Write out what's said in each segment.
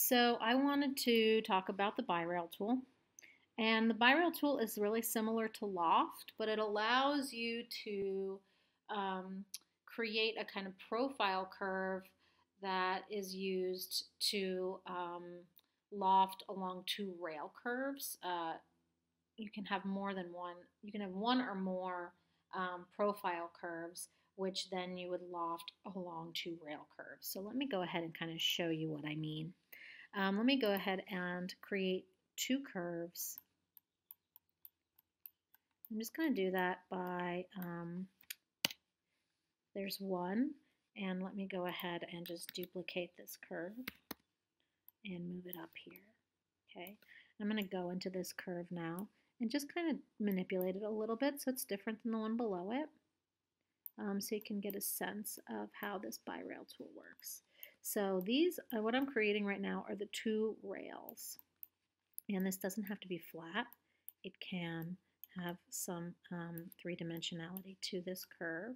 So I wanted to talk about the BiRail tool. And the BiRail tool is really similar to Loft, but it allows you to um, create a kind of profile curve that is used to loft along two rail curves. You can have more than one. You can have one or more profile curves, which then you would loft along two rail curves. So let me go ahead and kind of show you what I mean. Let me go ahead and create two curves. I'm just going to do that by, there's one, and let me go ahead and just duplicate this curve and move it up here. Okay, I'm going to go into this curve now and just kind of manipulate it a little bit so it's different than the one below it, so you can get a sense of how this BiRail tool works. So these, what I'm creating right now are the two rails. And this doesn't have to be flat. It can have some three-dimensionality to this curve.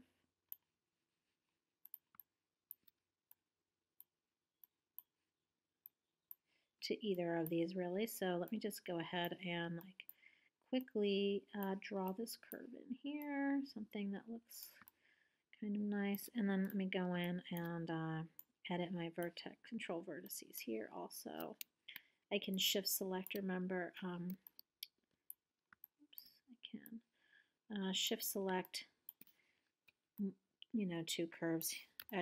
To either of these really. So let me just go ahead and quickly draw this curve in here, something that looks kind of nice. And then let me go in and edit my vertex, control vertices here also. I can shift select, remember, shift select, two curves,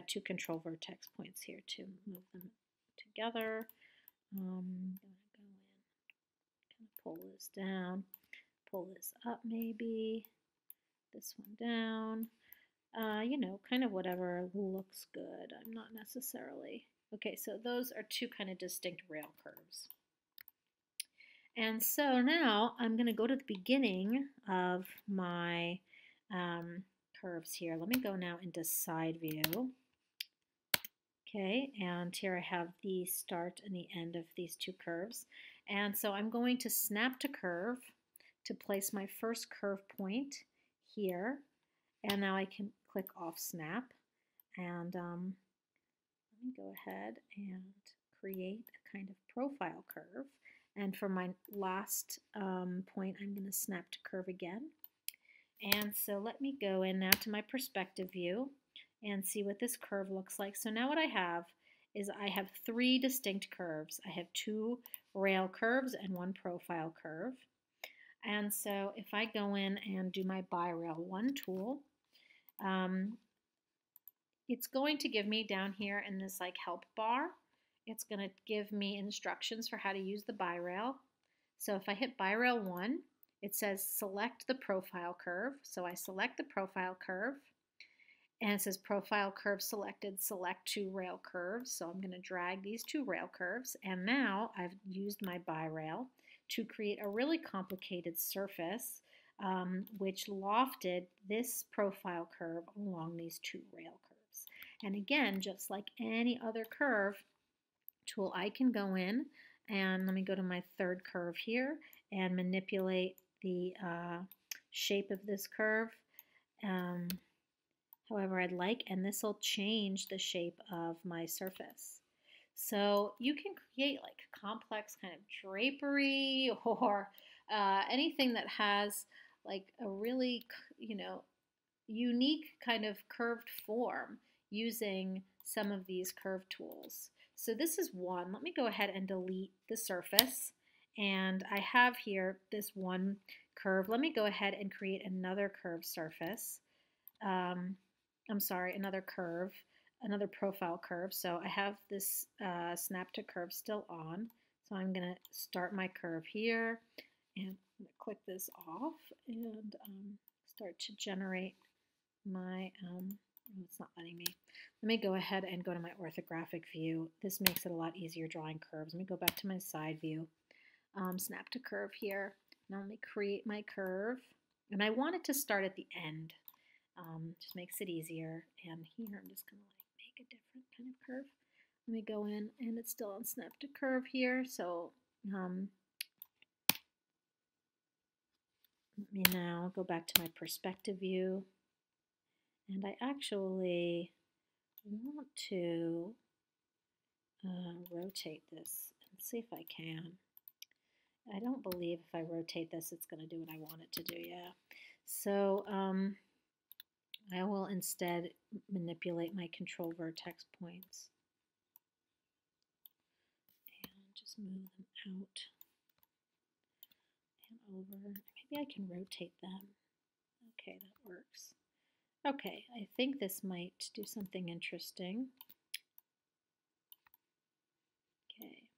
two control vertex points here to move them together. I'm going to go in, kind of pull this down, pull this up maybe, this one down, kind of whatever looks good. I'm not necessarily, okay, so those are two kind of distinct rail curves. And so now I'm going to go to the beginning of my curves here. Let me go now into side view. Okay, and here I have the start and the end of these two curves. And so I'm going to snap to curve to place my first curve point here. And now I can click off snap. And let me go ahead and create a kind of profile curve. And for my last point, I'm going to snap to curve again. And so let me go in now to my perspective view and see what this curve looks like. So now what I have is I have three distinct curves. I have two rail curves and one profile curve. And so if I go in and do my BiRail 1 tool, it's going to give me down here in this help bar, it's going to give me instructions for how to use the BiRail. So if I hit BiRail 1, it says select the profile curve. So I select the profile curve, and it says profile curve selected, select two rail curves. So I'm going to drag these two rail curves, and now I've used my BiRail to create a really complicated surface which lofted this profile curve along these two rail curves. And again, just like any other curve tool, I can go in and let me go to my third curve here and manipulate the shape of this curve however I'd like, and this will change the shape of my surface. So you can create complex kind of drapery or anything that has a really unique kind of curved form using some of these curve tools. So this is one. Let me go ahead and delete the surface. And I have here this one curve. Let me go ahead and create another curved surface. I'm sorry, another curve, another profile curve. So I have this snap to curve still on. So I'm going to start my curve here and I'm going to click this off and start to generate my, it's not letting me. Let me go ahead and go to my orthographic view. This makes it a lot easier drawing curves. Let me go back to my side view, snap to curve here. Now let me create my curve. And I want it to start at the end. Just makes it easier. And here I'm just going to make a different kind of curve. Let me go in, and it's still on snap to curve here. So let me now go back to my perspective view. And I actually want to rotate this Let's see if I can. I don't believe if I rotate this, it's going to do what I want it to do. Yeah. So I will instead manipulate my control vertex points and just move them out and over. Maybe I can rotate them. Okay, that works. Okay, I think this might do something interesting. Okay.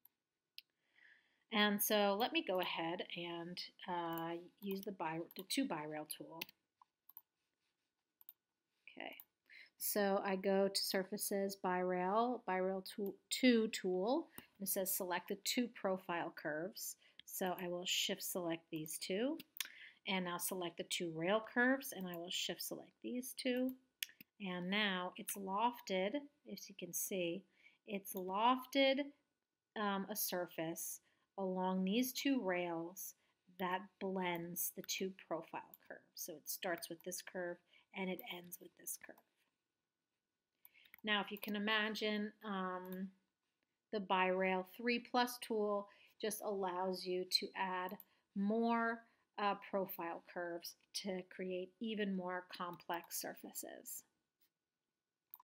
And so let me go ahead and use the 2 by-rail tool. Okay, so I go to Surfaces, by-rail 2 tool. It says select the 2 profile curves. So I will shift select these 2. And now select the 2 rail curves, and I will shift select these 2. And now it's lofted, as you can see, it's lofted a surface along these 2 rails that blends the 2 profile curves. So it starts with this curve and it ends with this curve. Now if you can imagine, the by-rail 3+ tool just allows you to add more profile curves to create even more complex surfaces.